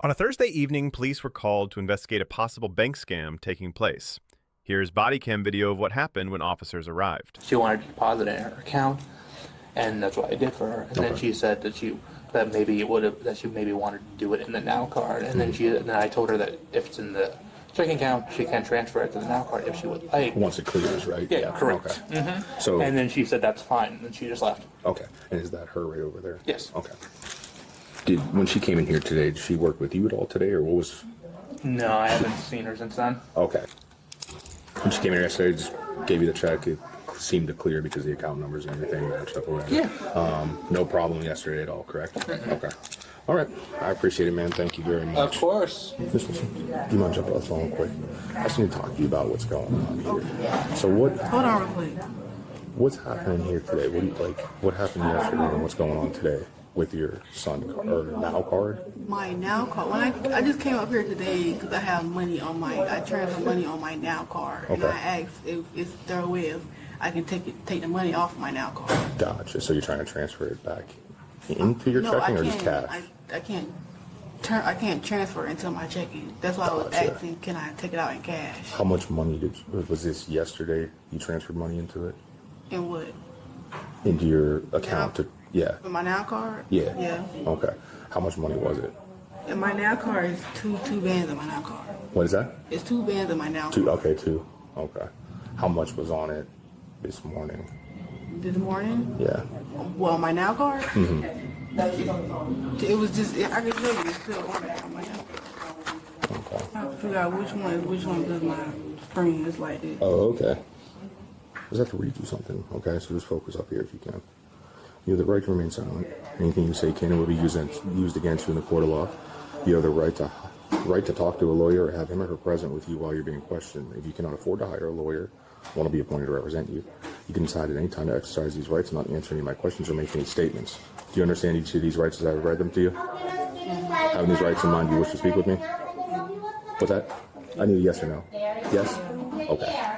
On a Thursday evening, police were called to investigate a possible bank scam taking place. Here's body cam video of what happened when officers arrived. She wanted to deposit it in her account, and that's what I did for her. And then she said that she maybe wanted to do it in the Now card. And then I told her that if it's in the checking account, she can transfer it to the Now card if she would like. Once it clears, right? Yeah, correct. Okay. So, And then she said that's fine, and she just left. okay. And is that her right over there? Yes. Okay. When she came in here today, did she work with you at all today, or what was? No, I haven't seen her since then. Okay. When she came in yesterday, just gave you the check. It seemed to clear because the account numbers and everything matched up already. Yeah. No problem yesterday at all, correct? Okay. All right. I appreciate it, man. Thank you very much. Of course. Miss Wilson, do you mind jumping on the phone quick? I just need to talk to you about what's going on here. So what? Hold on real quick. What's happening here today? What do you like? What happened yesterday and what's going on today with your son or Now card? My Now card. When I just came up here today because I have money on I transfer money on my Now card, and Okay. I asked if there a way I can take the money off of my Now card. Gotcha. So you're trying to transfer it back into your No, checking I or just can't. cash? I can't transfer into my checking. That's why I was Gotcha. asking, can I take it out in cash? How much money was this yesterday? You transferred money into it? And what? Into your account? Yeah. For my Now card? Yeah. Yeah. Okay. How much money was it? And my Now card is two bands in my Now card. What is that? It's 2 bands in my Now Two. card. Okay, two. Okay. How much was on it this morning? This morning? Yeah. Well, my Now card? It was just, I can tell you, it's still on there. I'm like, Okay. I have to figure out which one does my screen is like this. Oh, okay. I just have to read you something. Okay, so just focus up here if you can. You have the right to remain silent. Anything you say can and will be used against you in the court of law. You have the right to talk to a lawyer or have him or her present with you while you're being questioned. If you cannot afford to hire a lawyer, one will be appointed to represent you. You can decide at any time to exercise these rights and not answer any of my questions or make any statements. Do you understand each of these rights as I've read them to you? Having these rights in mind, do you wish to speak with me? What's that? I need a yes or no. Yes? Okay.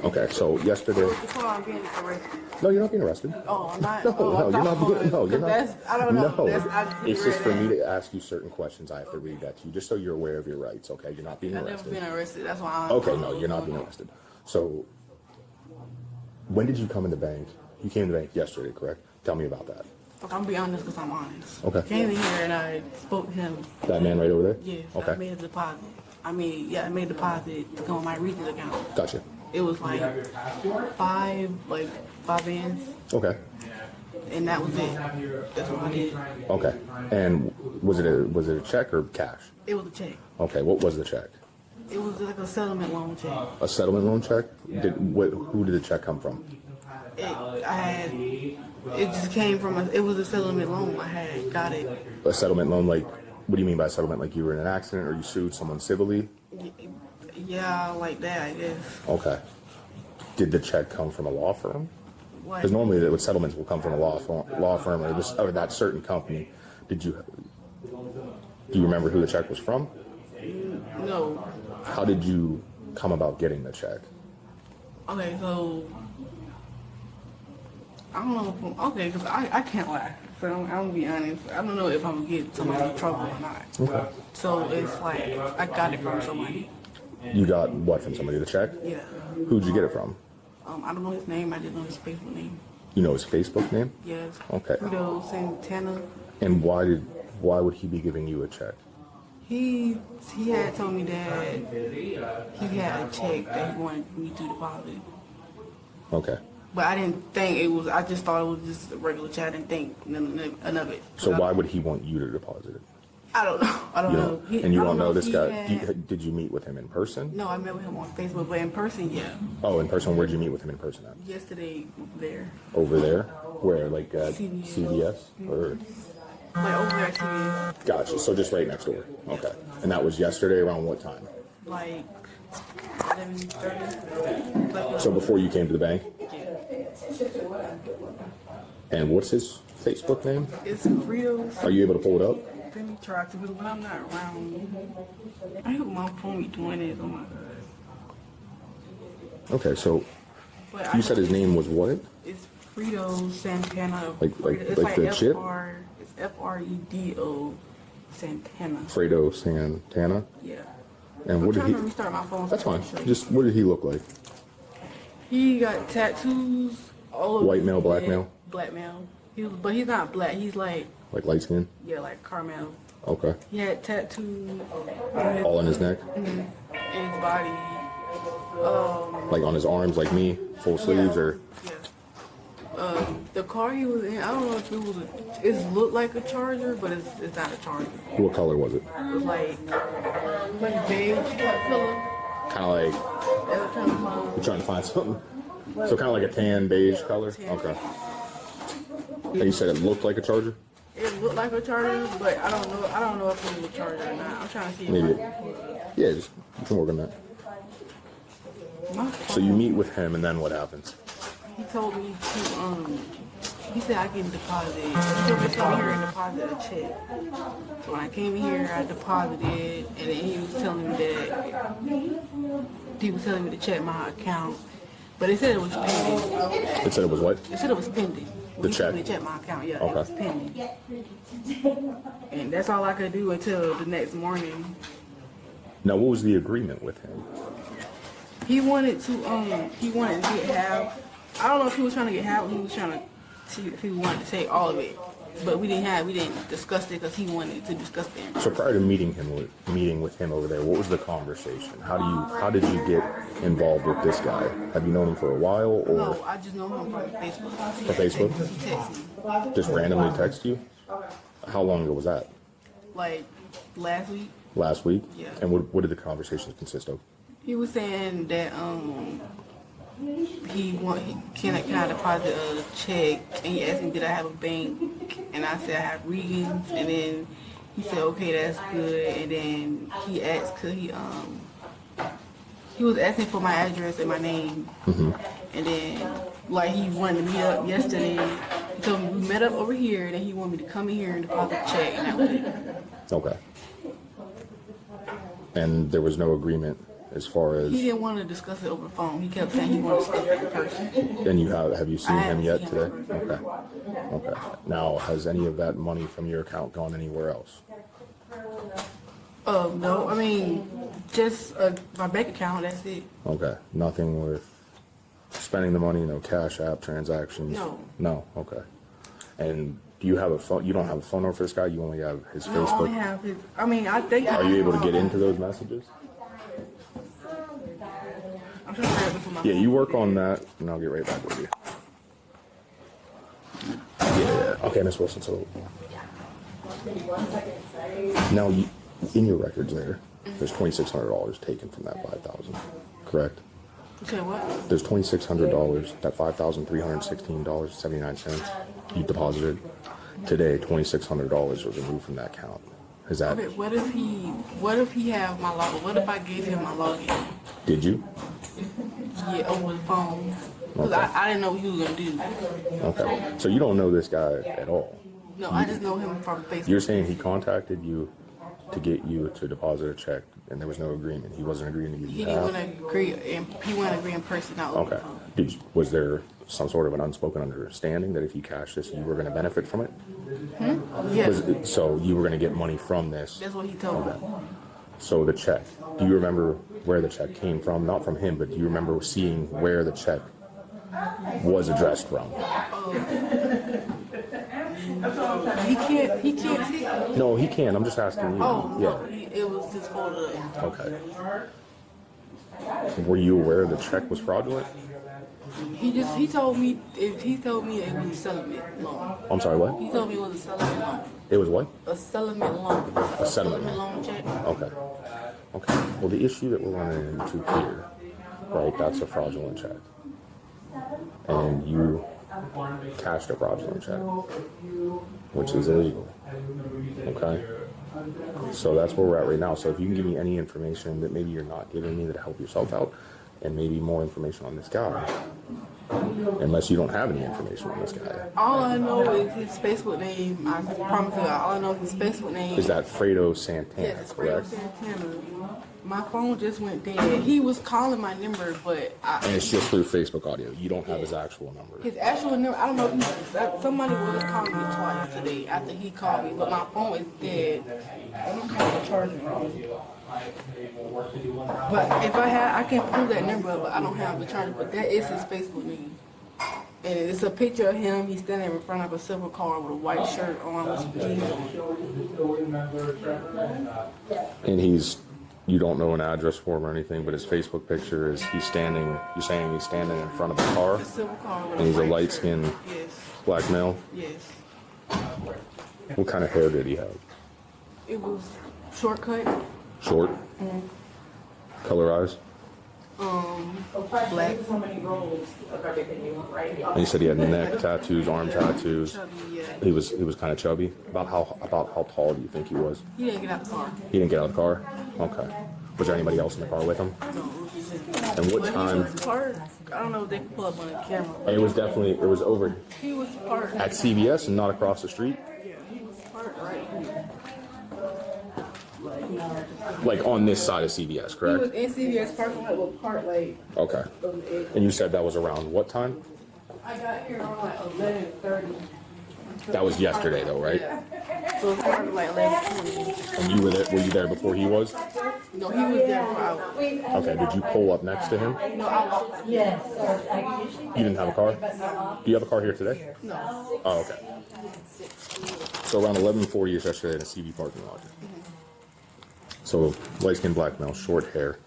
Okay, so yesterday... Before I'm being arrested. No, you're not being arrested. Oh, I'm not? No, oh, you're not being... No, you're not. I don't know. No, I it's just for me to ask you certain questions. I have to read that to you, just so you're aware of your rights, okay? You're not being I've never arrested. been arrested. That's why I'm... Okay, no, you're not being arrested. So, when did you come in the bank? You came to the bank yesterday, correct? Tell me about that. I'm going to be honest because I'm honest. Okay. Came in here and I spoke to him. That man right over there? Yes. Okay. I made a deposit. I made a deposit to go on my Regis account. Gotcha. It was like five bands, Okay. and that was it. That's what I did. Okay. And was it a check or cash? It was a check. Okay. What was the check? It was like a settlement loan check. A settlement loan check? Who did the check come from? It just came from it was a settlement loan. I had got it. A settlement loan, like, what do you mean by settlement? Like you were in an accident or you sued someone civilly? Yeah, like that, I guess. Okay. Did the check come from a law firm? What? Because normally the settlements will come from a law firm or that certain company. Do you remember who the check was from? No. How did you come about getting the check? Okay, so I don't know. Because I can't lie. So I'm gonna be honest. I don't know if I'm gonna get somebody in trouble or not. Okay. So it's like I got it from somebody. You got what from somebody? The check? Yeah. Who'd you get it from? I don't know his name. I just know his Facebook name. You know his Facebook name? Yes. Okay. Guido Santana. And why would he be giving you a check? He had told me that he had a check that he wanted me to deposit. Okay. But I didn't think it was. I just thought it was just a regular check. I didn't think none of it. So why would he want you to deposit it? I don't know. I don't know. And you don't know this if he guy? had- Did you meet with him in person? No, I met with him on Facebook, but in person, yeah. Oh, in person. Where'd you meet with him in person at? Yesterday there. Over there? Where? Like at CVS. CVS? Or Like over there at CVS. gotcha. So just right next door. Okay. And that was yesterday around what time? Like 11:30. Like, So before you came to the bank? yeah. And what's his Facebook name? It's Fritos. Are you able to pull it up? Let me try to, but when I'm not around, I hope my phone be doing it. Oh my god. Okay, so But you said his name was what? It's Frito Santana. Like It's the chip? It's Fredo Santana. Fredo Santana. Yeah. And what did I'm he? trying to restart my phone. That's so I fine. can show you. Just what did he look like? He got tattoos. All over White his male, black head. male? Black male. But he's not black. He's like, Like light skin? yeah, like caramel. Okay. He had tattoos All in his neck? in his body. Like on his arms, like me, full sleeves, or Yeah. The car he was in, I don't know if it looked like a Charger, but it's not a Charger. what color was it? It was like beige color. Kind of like They were trying to find. you're trying to find something. So kind of like a tan beige color. Okay. And you said it looked like a Charger? It looked like a Charger, but I don't know. I don't know if it was a Charger or not. I'm trying to see. Maybe. If Yeah, just you can work on that. my So you meet with him, and then what happens? He told me to he said I can deposit. He told me to come here and deposit a check. So when I came here, I deposited, and then he was telling me to check my account, but it said it was pending. It said it was what? It said it was pending. The He check? told me to check my account. Yeah, Okay. it was pending. And that's all I could do until the next morning. Now, what was the agreement with him? He wanted to get half. I don't know if he was trying to get half or he was trying to see if he wanted to take all of it. But we didn't discuss it because he wanted to discuss it. So prior to meeting with him over there, what was the conversation? How did you get involved with this guy? Have you known him for a while, or No, I just know him from Facebook. from Facebook? He texted me Just randomly text you? How long ago was that? like last week. Last week? Yeah. And what did the conversations consist of? He was saying that can I deposit a check, and he asked me did I have a bank, and I said I have Regan's, and then he said okay, that's good, and then he asked could he was asking for my address and my name, and then like he wanted to meet up yesterday. He told me we met up over here, and then he wanted me to come in here and deposit a check, and that was it. Okay. And there was no agreement as far as. He didn't want to discuss it over the phone. He kept saying he wanted to discuss it in person. And have you seen I him haven't yet seen today? him. Okay. Okay. Now, has any of that money from your account gone anywhere else? No, I mean, just my bank account, that's it. Okay. Nothing with spending the money, no cash app transactions? No. No. Okay. And do you have a phone? You don't have a phone number for this guy? You only have his No, I Facebook? only have his, I mean, I think. Are you able to get into those messages? I'm trying to grab it from my Yeah, you work on that, and I'll get right back with you. Yeah. Okay, Miss Wilson. So now, in your records, there's $2,600 taken from that $5,000, correct? Okay, what? There's $2,600. That $5,316.79 you deposited today. $2,600 was removed from that account. Is that? Okay, what if he have my log? What if I gave him my login? Did you? Yeah, over the phone. Because Okay. I didn't know what he was gonna do. Okay. So you don't know this guy at all. No, I just know him from Facebook. You're saying he contacted you to get you to deposit a check, and there was no agreement. He wasn't agreeing to give He you didn't half. want to agree, and he wanted to agree in person, not over the Okay. phone. Was there some sort of an unspoken understanding that if you cash this, you were going to benefit from it? Yeah, So you were going to get money from this. that's what he told me. So the check, do you remember where the check came from? Not from him, but do you remember seeing where the check was addressed from? He can't see. No, he can. I'm just asking you. Oh, Yeah. no, it was just folded up. Okay. Were you aware the check was fraudulent? He told me it was a settlement loan. I'm sorry, what? He told me it was a settlement loan. It was what? A settlement loan. A settlement loan check. Okay. Okay. Well, the issue that we're running into here, right, that's a fraudulent check. And you cashed a fraudulent check, which is illegal. Okay? So that's where we're at right now. So if you can give me any information that maybe you're not giving me to help yourself out, and maybe more information on this guy, unless you don't have any information on this guy. All I know is his Facebook name. I promise you, all I know is his Facebook name. Is that Fredo Santana, Yes, it's Fredo correct? Santana. My phone just went dead. He was calling my number, but And it's just through Facebook audio. You don't have his actual number. his actual number, I don't know. Somebody was calling me twice today after he called me, but my phone is dead. I don't have the charger wrong. But if I had, I can prove that number, but I don't have the charger. But that is his Facebook name. And it's a picture of him. He's standing in front of a silver car with a white shirt on with some jeans. And you don't know an address for him or anything, but his Facebook picture is you're saying he's standing in front of a car? A silver car with And he's a white light-skinned shirt. Yes. black male? Yes. What kind of hair did he have? It was shortcut. Short? Color eyes? Black. And you said he had neck tattoos, arm tattoos. Chubby, yeah. He was kind of chubby. About how tall do you think he was? He didn't get out the car. He didn't get out of the car? Okay. Was there anybody else in the car with him? And what But he time? was parked. I don't know if they can pull up on the camera. It was over He was parked. at CVS and not across the street? Yeah, he was parked right here. Like on this side of CVS, He correct? was in CVS parking lot with parked like Okay. on the edge. And you said that was around what time? I got here on like 11:30. That was yesterday though, right? So it's parked like 11:20. And you were there, were you there before he was? No, he was there for hours. Okay, did you pull up next to him? No, I was. You didn't have a car? Do you have a car here today? No. Oh, okay. So around 11:40 yesterday in a CV parking lot. So light-skinned black male, short hair,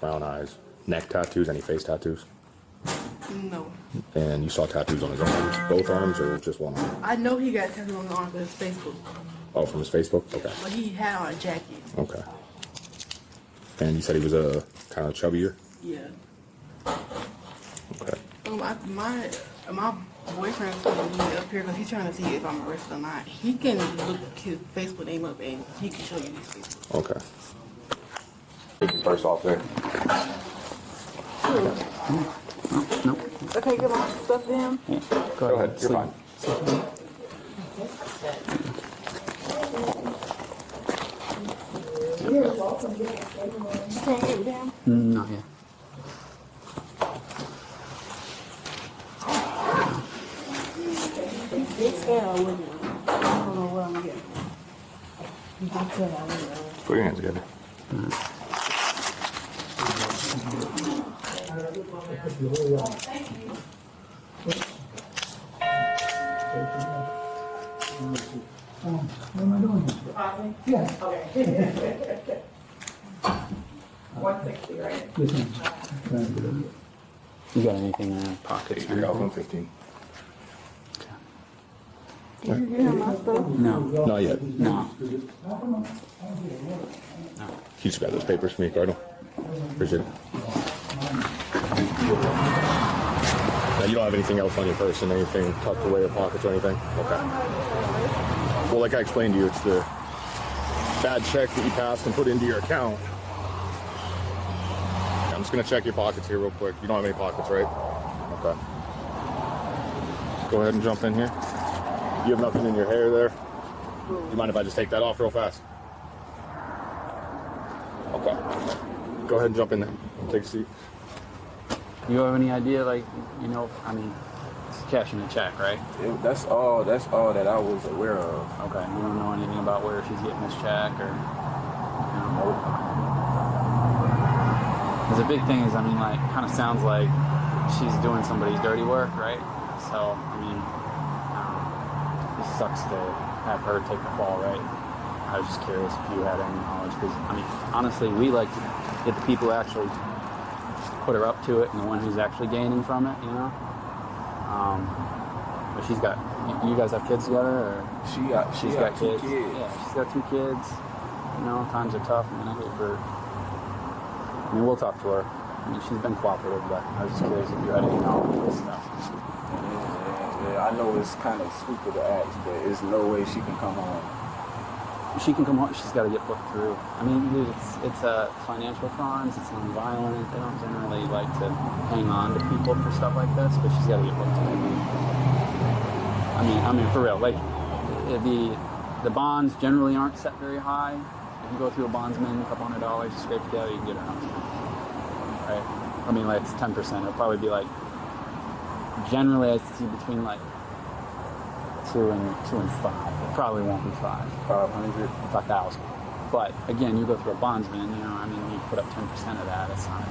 brown eyes, neck tattoos, any face tattoos? No. And you saw tattoos on his arms, both arms or just one arm? I know he got tattooed on the arm with his Facebook, Oh, from his Facebook? Okay. but he had on a jacket. Okay. And you said he was a kind of chubbier? Yeah. Okay. My boyfriend's gonna be up here because he's trying to see if I'm arrested or not. He can look his Facebook name up and he can show you his Facebook. Okay. First off there. Okay, get my stuff to him. Go ahead, you're fine. Can't get it down. Not yet. This I wouldn't. I don't know what I'm getting. I said I wouldn't. Put your hands together. You got anything in your pockets? or anything? 15. Did you get him my stuff? No. Not yet. No. You just got those papers for me, Cardinal. Appreciate it. Now, you don't have anything else on your person, anything tucked away in pockets or anything? Okay. Well, like I explained to you, it's the bad check that you passed and put into your account. I'm just going to check your pockets here real quick. You don't have any pockets, right? Okay. Go ahead and jump in here. You have nothing in your hair there? You mind if I just take that off real fast? Okay. Go ahead and jump in there. Take a seat. You have any idea, like, you know, I mean, it's cashing a check, right? That's all that I was aware of. Okay. You don't know anything about where she's getting this check or, you know? Because the big thing is, I mean, like, kind of sounds like she's doing somebody's dirty work, right? So, I mean, it sucks to have her take the fall, right? I was just curious if you had any knowledge, because, I mean, honestly, we like to get the people who actually put her up to it and the one who's actually gaining from it, you know? But she's got, you guys have kids together, or? She's got two kids. Yeah, she's got 2 kids. You know, times are tough. I mean, I hate for, I mean, we'll talk to her. I mean, she's been cooperative, but I was just curious if you had any knowledge of this stuff. Yeah, I know it's kind of stupid to ask, but there's no way she can come home. She can come home, she's got to get looked through. I mean, dude, it's financial crimes, it's non-violent. They don't generally like to hang on to people for stuff like this, but she's got to get looked through. I mean, for real, like, the bonds generally aren't set very high. If you go through a bondsman, a couple $100, scrape together, you can get her house. Right? I mean, like, it's 10%. It'll probably be like, generally I see between like 2 and 5. It probably won't be 5. 500. 5,000. But again, you go through a bondsman, you know, I mean, you put up 10% of that. It's not,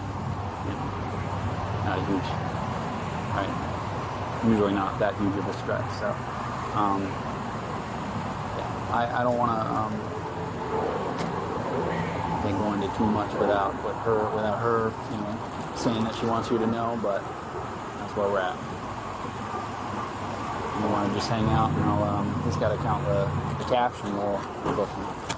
you know, not a huge, right? Usually not that huge of a stretch. So, yeah, I don't want to go into too much without her, you know, saying that she wants you to know. But that's where we're at. You want to just hang out, and I'll just got to count the cash, and we'll go from there.